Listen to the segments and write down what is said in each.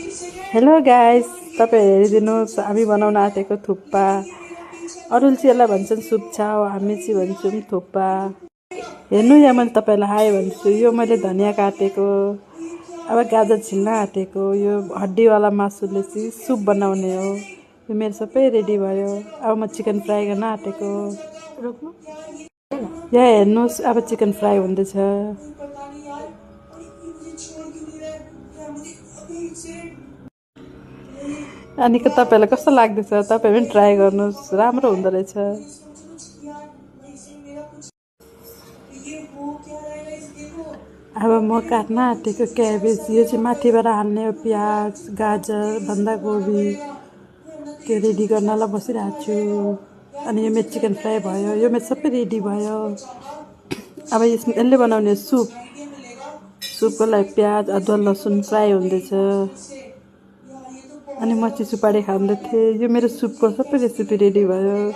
Hello guys, तपाईहरु हेरिदिनुस् हामी बनाउन आँटेको थुक्पा। अरूले चाहिँ यसलाई भन्छन् सुप्छा, हामी चाहिँ भन्छौँ थुक्पा। हेर्नु यहाँ मैले तपाईहरुलाई हाई भन्छु। यो मैले धनिया काटेको, अब गाजर छिल्न आँटेको, यो हड्डीवाला मासुले चाहिँ सुप बनाउने हो। यो मेरो सबै रेडी भयो। अब म चिकन फ्राई गर्न आँटेको। यहाँ हेर्नुस्, अब चिकन फ्राई हुँदैछ। अनि के तपाईहरुलाई कस्तो लाग्दैछ? तपाईहरु पनि ट्राई गर्नुस्, राम्रो हुँदो रहेछ। अब म काट्न आँटेको क्याबेज, यो चाहिँ माथिबाट हाल्ने हो। प्याज, गाजर, बन्दागोभी त्यो रेडी गर्नलाई बसिरहेको छु। अनि यो मेरो चिकन फ्राई भयो, यो मेरो सबै रेडी भयो। अब यसले बनाउने सुप। सुपको लागि प्याज, अदुवा, लसुन फ्राई हुँदैछ। अनि म चाहिँ सुपारी खाँदै थिएँ। यो मेरो सुपको सबै रेसिपी रेडी भयो।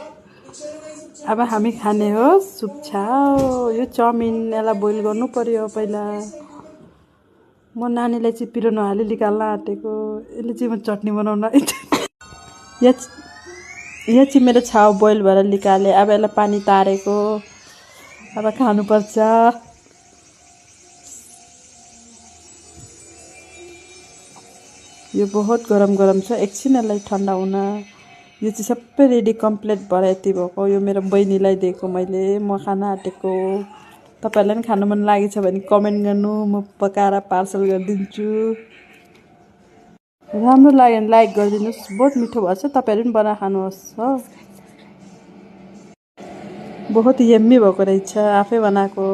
अब हामी खाने हो सुप छाउ। यो चाउमिन, यसलाई बोइल गर्नु पर्यो पहिला। म नानीलाई चाहिँ पिरो नहाली निकाल्न आँटेको। यसले चाहिँ म चटनी बनाउन यो चाहिँ मेरो छाउ बोइल भएर निकाले। अब यसलाई पानी तारेको। अब खानुपर्छ। यो बहुत गरम गरम छ, एकछिन यसलाई ठन्डा हुन। यो चाहिँ सबै रेडी कम्प्लिट भएर यति भएको। यो मेरो बहिनीलाई दिएको मैले, म खान आँटेको। तपाईहरुलाई पनि खानु मन लागेछ भने कमेन्ट गर्नु, म पकाएर पार्सल गरिदिन्छु। राम्रो लाग्यो भने लाइक गरिदिनुस्। बहुत मिठो भएछ, तपाईहरु पनि बनाएर खानुहोस् हो। बहुत यम्मी भएको रहेछ, आफै बनाएको।